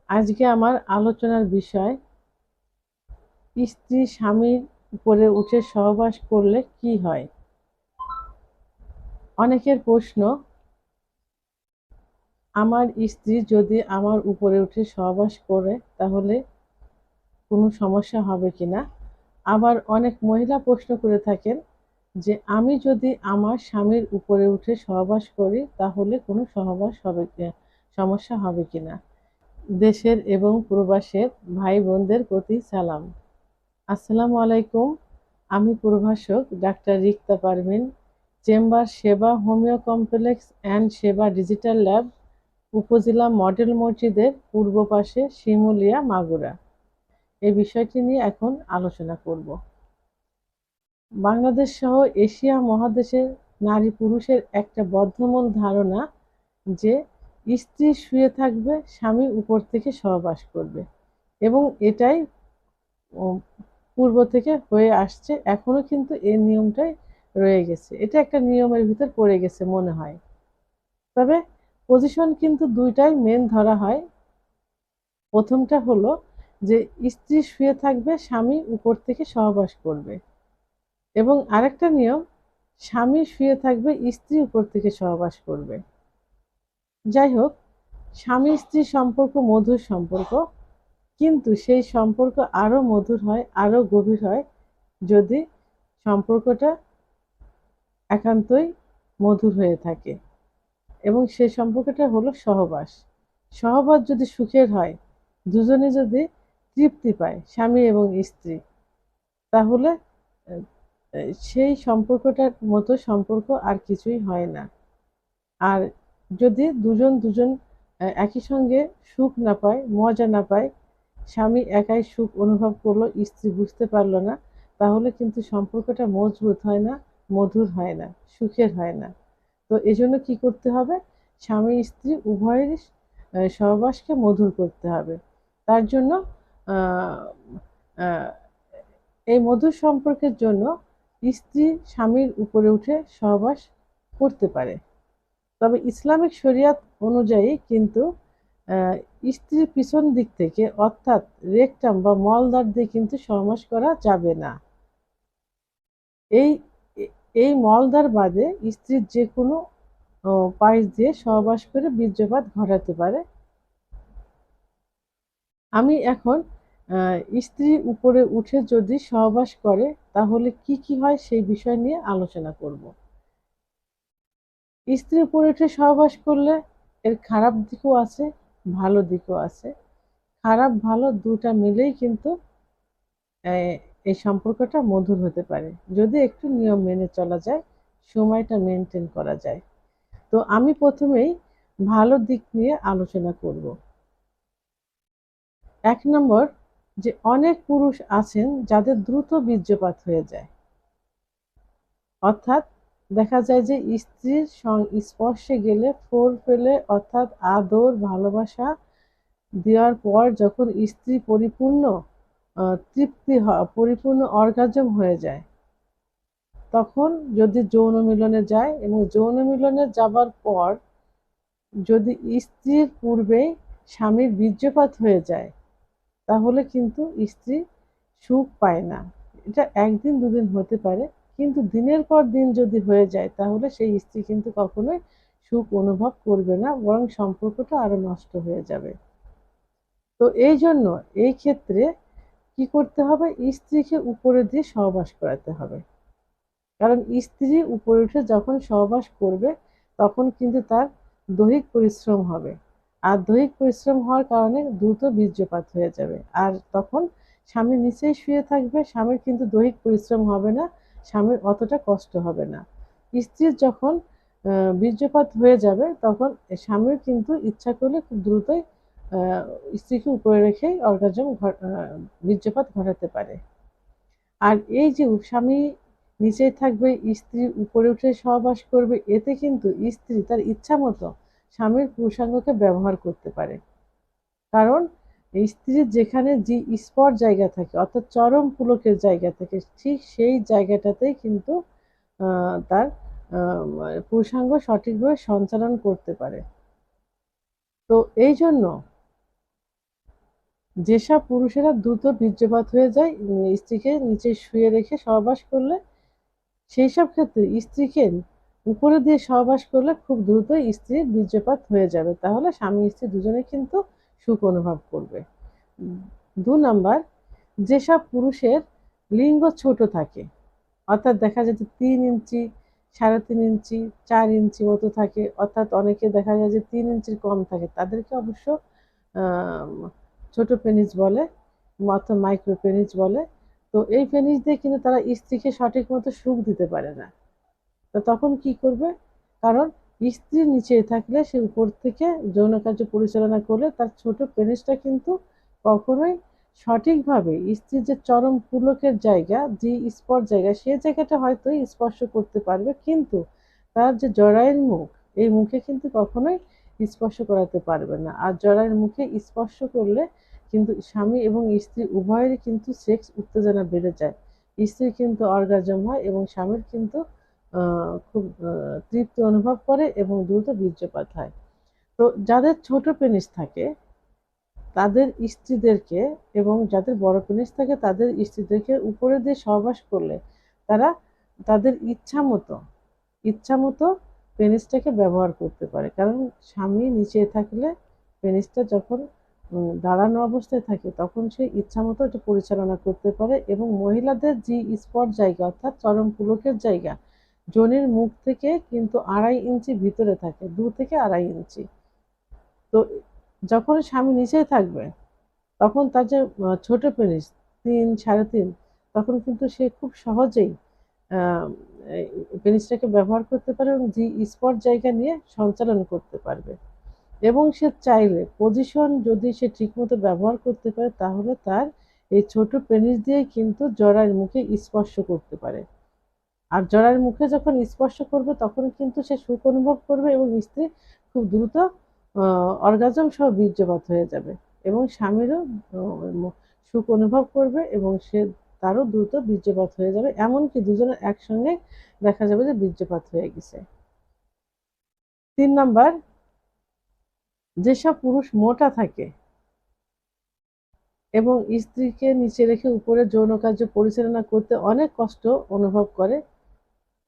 আজকে আমার আলোচনার বিষয় স্ত্রী স্বামীর উপরে উঠে সহবাস করলে কি হয়। অনেকের প্রশ্ন, আমার স্ত্রী যদি আমার উপরে উঠে সহবাস করে তাহলে কোনো সমস্যা হবে কিনা। আবার অনেক মহিলা প্রশ্ন করে থাকেন যে আমি যদি আমার স্বামীর উপরে উঠে সহবাস করি তাহলে কোনো সমস্যা হবে কিনা। দেশের এবং প্রবাসের ভাই বোনদের প্রতি সালাম। আসসালামু আলাইকুম। আমি প্রভাষক ডাক্তার রিক্তা পারভিন, চেম্বার সেবা হোমিও কমপ্লেক্স অ্যান্ড সেবা ডিজিটাল ল্যাব, উপজেলা মডেল মসজিদের পূর্ব পাশে, শিমুলিয়া, মাগুরা। এই বিষয়টি নিয়ে এখন আলোচনা করব। বাংলাদেশ সহ এশিয়া মহাদেশের নারী পুরুষের একটা বদ্ধমূল ধারণা যে স্ত্রী শুয়ে থাকবে, স্বামী উপর থেকে সহবাস করবে, এবং এটাই পূর্ব থেকে হয়ে আসছে। এখনো কিন্তু এই নিয়মটাই রয়ে গেছে, এটা একটা নিয়মের ভিতর পড়ে গেছে মনে হয়। তবে পজিশন কিন্তু দুইটাই মেন ধরা হয়। প্রথমটা হলো যে স্ত্রী শুয়ে থাকবে, স্বামী উপর থেকে সহবাস করবে, এবং আরেকটা নিয়ম, স্বামী শুয়ে থাকবে, স্ত্রী উপর থেকে সহবাস করবে। যাই হোক, স্বামী স্ত্রী সম্পর্ক মধুর সম্পর্ক, কিন্তু সেই সম্পর্ক আরো মধুর হয়, আরো গভীর হয় যদি সম্পর্কটা একান্তই মধুর হয়ে থাকে, এবং সেই সম্পর্কটা হলো সহবাস। সহবাস যদি সুখের হয়, দুজনে যদি তৃপ্তি পায়, স্বামী এবং স্ত্রী, তাহলে সেই সম্পর্কটার মতো সম্পর্ক আর কিছুই হয় না। আর যদি দুজন একই সঙ্গে সুখ না পায়, মজা না পায়, স্বামী একাই সুখ অনুভব করলো, স্ত্রী বুঝতে পারলো না, তাহলে কিন্তু সম্পর্কটা মজবুত হয় না, মধুর হয় না, সুখের হয় না। তো এজন্য কি করতে হবে, স্বামী স্ত্রী উভয়েরই সহবাসকে মধুর করতে হবে। তার জন্য আহ, আহ, এই মধুর সম্পর্কের জন্য স্ত্রী স্বামীর উপরে উঠে সহবাস করতে পারে। তবে ইসলামিক শরিয়ত অনুযায়ী কিন্তু আহ, স্ত্রীর পিছন দিক থেকে, অর্থাৎ রেকটাম বা মলদ্বার দিয়ে কিন্তু সহবাস করা যাবে না। এই এই মলদ্বার বাদে স্ত্রীর যে কোনো পাশ দিয়ে সহবাস করে বীর্যপাত ঘটাতে পারে। আমি এখন স্ত্রী উপরে উঠে যদি সহবাস করে তাহলে কি কি হয় সেই বিষয় নিয়ে আলোচনা করব। স্ত্রী উপরে উঠে সহবাস করলে এর খারাপ দিকও আছে, ভালো দিকও আছে। খারাপ ভালো দুটা মিলেই কিন্তু এই সম্পর্কটা মধুর হতে পারে, যদি একটু নিয়ম মেনে চলা যায়, সময়টা মেনটেন করা যায়। তো আমি প্রথমেই ভালো দিক নিয়ে আলোচনা করব। 1 নম্বর, যে অনেক পুরুষ আছেন যাদের দ্রুত বীর্যপাত হয়ে যায়। অর্থাৎ দেখা যায় যে স্ত্রীর স্পর্শে গেলে, ফোর পেলে, অর্থাৎ আদর ভালোবাসা দেওয়ার পর যখন স্ত্রী পরিপূর্ণ পরিপূর্ণ অর্গাজম হয়ে যায়, তখন যদি যৌন মিলনে যায়, এবং যৌন মিলনে যাবার পর যদি স্ত্রীর পূর্বেই স্বামীর বীর্যপাত হয়ে যায়, তাহলে কিন্তু স্ত্রী সুখ পায় না। এটা একদিন দুদিন হতে পারে, কিন্তু দিনের পর দিন যদি হয়ে যায় তাহলে সেই স্ত্রী কিন্তু কখনোই সুখ অনুভব করবে না, বরং সম্পর্কটা আরো নষ্ট হয়ে যাবে। তো এই জন্য এই ক্ষেত্রে কি করতে হবে, স্ত্রীকে উপরে দিয়ে সহবাস করাতে হবে। কারণ স্ত্রী উপরে উঠে যখন সহবাস করবে তখন কিন্তু তার দৈহিক পরিশ্রম হবে, আর দৈহিক পরিশ্রম হওয়ার কারণে দ্রুত বীর্যপাত হয়ে যাবে। আর তখন স্বামী নিচেই শুয়ে থাকবে, স্বামীর কিন্তু দৈহিক পরিশ্রম হবে না, স্বামীর অতটা কষ্ট হবে না। স্ত্রীর যখন বীর্যপাত হয়ে যাবে তখন স্বামীর কিন্তু ইচ্ছা করলে খুব দ্রুতই আহ, স্ত্রীকে উপরে রেখেই বীর্যপাত ঘটাতে পারে। আর এই যে স্বামী নিচে থাকবে, স্ত্রী উপরে উঠে সহবাস করবে, এতে কিন্তু স্ত্রী তার ইচ্ছা মতো স্বামীর পুরুষাঙ্গকে ব্যবহার করতে পারে। কারণ স্ত্রীর যেখানে যে স্পট জায়গা থাকে, অর্থাৎ চরম পুলকের জায়গা থাকে, ঠিক সেই জায়গাটাতেই কিন্তু তার পুরুষাঙ্গ সঠিকভাবে সঞ্চালন করতে পারে। তো এই জন্য যেসব পুরুষেরা দ্রুত বীর্যপাত হয়ে যায় স্ত্রীকে নিচে শুয়ে রেখে সহবাস করলে, সেই সব ক্ষেত্রে স্ত্রীকে উপরে দিয়ে সহবাস করলে খুব দ্রুত স্ত্রীর বীর্যপাত হয়ে যাবে, তাহলে স্বামী স্ত্রী দুজনে কিন্তু সুখ অনুভব করবে। 2 নাম্বার, যেসব পুরুষের লিঙ্গ ছোট থাকে, অর্থাৎ দেখা যায় যে 3 ইঞ্চি, 3.5 ইঞ্চি, 4 ইঞ্চি মতো থাকে, অর্থাৎ অনেকে দেখা যায় যে 3 ইঞ্চির কম থাকে, তাদেরকে অবশ্য আহ, ছোট পেনিস বলে, অর্থাৎ মাইক্রো পেনিস বলে। তো এই পেনিস দিয়ে কিন্তু তারা স্ত্রীকে সঠিক মতো সুখ দিতে পারে না। তো তখন কি করবে? কারণ স্ত্রী নিচে থাকলে সে উপর থেকে যৌন কার্য পরিচালনা করলে তার ছোট পেনিসটা কিন্তু কখনোই সঠিকভাবে স্ত্রীর যে চরম পুলকের জায়গা, যে স্পট জায়গা, সে জায়গাটা হয়তো স্পর্শ করতে পারবে, কিন্তু তার যে জরায়ুর মুখ, এই মুখে কিন্তু কখনোই স্পর্শ করাতে পারবে না। আর জরায়ুর মুখে স্পর্শ করলে কিন্তু স্বামী এবং স্ত্রী উভয়েরই কিন্তু সেক্স উত্তেজনা বেড়ে যায়, স্ত্রীর কিন্তু অর্গাজম হয় এবং স্বামীর কিন্তু খুব তৃপ্তি অনুভব করে এবং দ্রুত বীর্যপাত হয়। তো যাদের ছোট পেনিস থাকে তাদের স্ত্রীদেরকে, এবং যাদের বড় পেনিস থাকে তাদের স্ত্রীদেরকে উপরে দিয়ে সহবাস করলে তারা তাদের ইচ্ছা মতো পেনিসটাকে ব্যবহার করতে পারে। কারণ স্বামী নিচে থাকলে পেনিসটা যখন দাঁড়ানো অবস্থায় থাকে তখন সে ইচ্ছা মতো এটা পরিচালনা করতে পারে, এবং মহিলাদের যে স্পট জায়গা অর্থাৎ চরম পুলকের জায়গা যোনির মুখ থেকে কিন্তু 2.5 ইঞ্চি ভিতরে থাকে, 2 থেকে 2.5 ইঞ্চি। তো যখন স্বামী নিচেই থাকবে তখন তার যে ছোট পেনিস 3, 3.5, তখন কিন্তু সে খুব সহজেই পেনিসটাকে ব্যবহার করতে পারে এবং জি স্পট জায়গা নিয়ে সঞ্চালন করতে পারবে। এবং সে চাইলে পজিশন যদি সে ঠিকমতো ব্যবহার করতে পারে তাহলে তার এই ছোট পেনিস দিয়ে কিন্তু জরায়ুর মুখে স্পর্শ করতে পারে। আর জরায়ুর মুখে যখন স্পর্শ করবে তখন কিন্তু সে সুখ অনুভব করবে এবং স্ত্রী খুব দ্রুত অর্গাজম সহ বীর্যপাত হয়ে যাবে, এবং স্বামীরও সুখ অনুভব করবে এবং সে তারও দ্রুত বীর্যপাত হয়ে যাবে, এমনকি দুজনের একসঙ্গে দেখা যাবে যে বীর্যপাত হয়ে গেছে। 3 নাম্বার, যেসব পুরুষ মোটা থাকে এবং স্ত্রীকে নিচে রেখে উপরে যৌন কার্য পরিচালনা করতে অনেক কষ্ট অনুভব করে,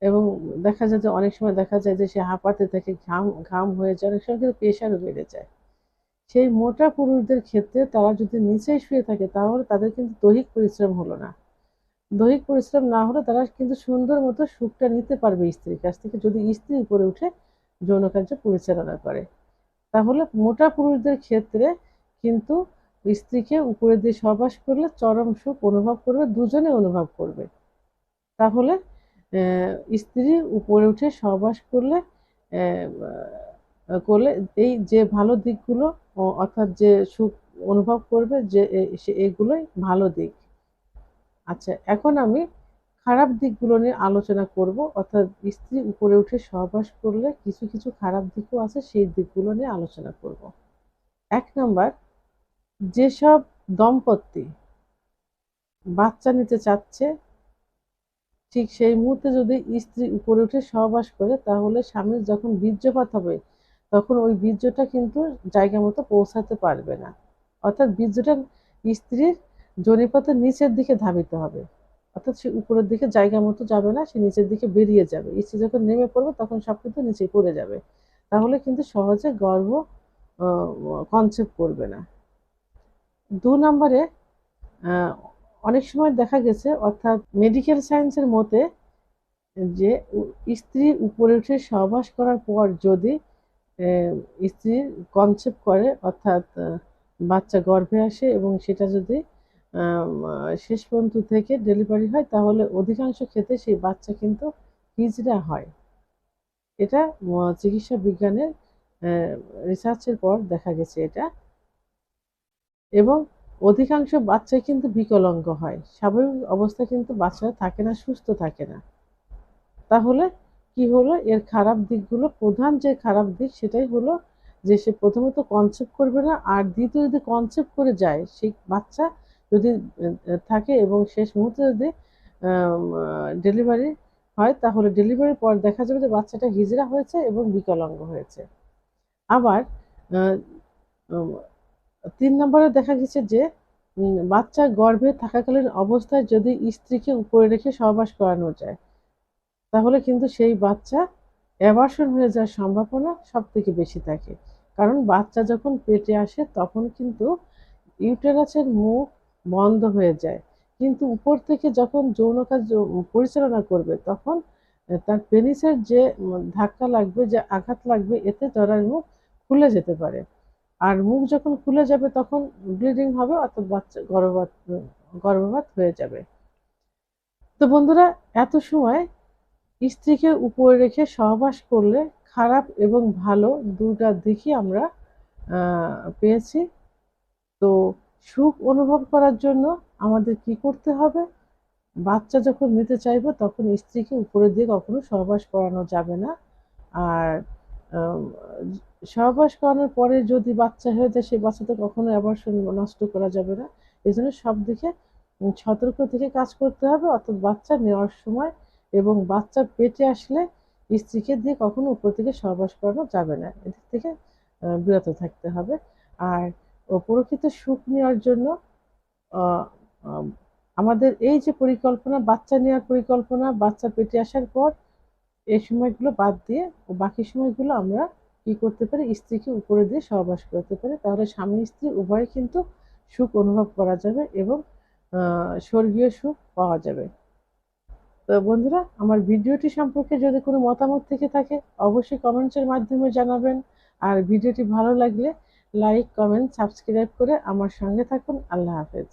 এবং দেখা যায় যে অনেক সময় দেখা যায় যে সে হাঁপাতে থাকে, ঘাম ঘাম হয়ে যায়, অনেক সময় কিন্তু প্রেশারও বেড়ে যায়, সেই মোটা পুরুষদের ক্ষেত্রে তারা যদি নিচেই শুয়ে থাকে তাহলে তাদের কিন্তু দৈহিক পরিশ্রম হলো না। দৈহিক পরিশ্রম না হলে তারা কিন্তু সুন্দর মতো সুখটা নিতে পারবে স্ত্রীর কাছ থেকে, যদি স্ত্রী উপরে উঠে যৌন কার্য পরিচালনা করে। তাহলে মোটা পুরুষদের ক্ষেত্রে কিন্তু স্ত্রীকে উপরে দিয়ে সহবাস করলে চরম সুখ অনুভব করবে, দুজনে অনুভব করবে। তাহলে স্ত্রী উপরে উঠে সহবাস করলে করলে এই যে ভালো দিকগুলো, অর্থাৎ যে সুখ অনুভব করবে, যে এগুলোই ভালো দিক। আচ্ছা, এখন আমি খারাপ দিকগুলো নিয়ে আলোচনা করব, অর্থাৎ স্ত্রী উপরে উঠে সহবাস করলে কিছু কিছু খারাপ দিকও আছে, সেই দিকগুলো নিয়ে আলোচনা করব। 1 নাম্বার, যেসব দম্পতি বাচ্চা নিতে চাচ্ছে ঠিক সেই মুহূর্তে যদি স্ত্রী উপরে উঠে সহবাস করে তাহলে স্বামীর যখন বীর্যপাত হবে তখন ওই বীর্যটা কিন্তু জায়গা মতো পৌঁছাতে পারবে না, অর্থাৎ বীর্যটা স্ত্রীর যোনিপথের নিচের দিকে ধাবিত হবে, অর্থাৎ সে উপরের দিকে জায়গা মতো যাবে না, সে নিচের দিকে বেরিয়ে যাবে, স্ত্রী যখন নেমে পড়বে তখন সব কিন্তু নিচে পড়ে যাবে, তাহলে কিন্তু সহজে গর্ভ কনসেপ্ট করবে না। 2 নম্বরে, অনেক সময় দেখা গেছে, অর্থাৎ মেডিকেল সায়েন্সের মতে, যে স্ত্রী উপরে উঠে সহবাস করার পর যদি স্ত্রী কনসেপ্ট করে, অর্থাৎ বাচ্চা গর্ভে আসে এবং সেটা যদি শেষ পর্যন্ত থেকে ডেলিভারি হয় তাহলে অধিকাংশ ক্ষেত্রে সেই বাচ্চা কিন্তু হিজড়া হয়। এটা চিকিৎসা বিজ্ঞানের রিসার্চের পর দেখা গেছে এটা, এবং অধিকাংশ বাচ্চাই কিন্তু বিকলাঙ্গ হয়, স্বাভাবিক অবস্থায় কিন্তু বাচ্চারা থাকে না, সুস্থ থাকে না। তাহলে কি হলো, এর খারাপ দিকগুলো, প্রধান যে খারাপ দিক সেটাই হলো যে সে প্রথমত কনসেপ্ট করবে না, আর দ্বিতীয় যদি কনসেপ্ট করে যায় সেই বাচ্চা যদি থাকে এবং শেষ মুহূর্তে যদি ডেলিভারি হয় তাহলে ডেলিভারির পর দেখা যাবে যে বাচ্চাটা হিজড়া হয়েছে এবং বিকলাঙ্গ হয়েছে। আবার 3 নম্বরে দেখা গেছে যে বাচ্চা গর্ভে থাকাকালীন অবস্থায় যদি স্ত্রীকে উপরে রেখে সহবাস করানো যায়, তাহলে কিন্তু সেই বাচ্চা অ্যাবর্শন হয়ে যাওয়ার সম্ভাবনা সবথেকে বেশি থাকে। কারণ বাচ্চা যখন পেটে আসে তখন কিন্তু ইউটেরাসের মুখ বন্ধ হয়ে যায়। কিন্তু উপর থেকে যখন যৌন কাজ পরিচালনা করবে তখন তার পেনিসের যে ধাক্কা লাগবে, যে আঘাত লাগবে, এতে জরায়ুর মুখ খুলে যেতে পারে। আর মুখ যখন খুলে যাবে তখন ব্লিডিং হবে, অর্থাৎ বাচ্চা গর্ভপাত হয়ে যাবে। তো বন্ধুরা, এত সময় স্ত্রীকে উপরে রেখে সহবাস করলে খারাপ এবং ভালো দুটা দিকই আমরা পেয়েছি। তো সুখ অনুভব করার জন্য আমাদের কি করতে হবে? বাচ্চা যখন নিতে চাইবো তখন স্ত্রীকে উপরে দিয়ে কখনো সহবাস করানো যাবে না। আর আম সহবাস করানোর পরে যদি বাচ্চা হয়ে যায়, সেই বাচ্চাটা কখনো অ্যাবর্শন নষ্ট করা যাবে না। এজন্য সব দিকে সতর্ক থেকে কাজ করতে হবে। অর্থাৎ বাচ্চা নেওয়ার সময় এবং বাচ্চা পেটে আসলে স্ত্রীকে দিয়ে কখনো উপর থেকে সহবাস করানো যাবে না। এদিক থেকে বিরত থাকতে হবে। আর প্রকৃত সুখ নেওয়ার জন্য আ আম আমাদের এই যে পরিকল্পনা, বাচ্চা নেওয়ার পরিকল্পনা, বাচ্চা পেটে আসার পর এই সময়গুলো বাদ দিয়ে বাকি সময়গুলো আমরা কি করতে পারি? স্ত্রীকে উপরে দিয়ে সহবাস করতে পারি। তাহলে স্বামী-স্ত্রী উভয়ে কিন্তু সুখ অনুভব করা যাবে এবং আ স্বর্গীয় সুখ পাওয়া যাবে। তো বন্ধুরা, আমার ভিডিওটি সম্পর্কে যদি কোনো মতামত থেকে থাকে অবশ্যই কমেন্টসের মাধ্যমে জানাবেন। আর ভিডিওটি ভালো লাগলে লাইক, কমেন্ট, সাবস্ক্রাইব করে আমার সঙ্গে থাকুন। আল্লাহ হাফেজ।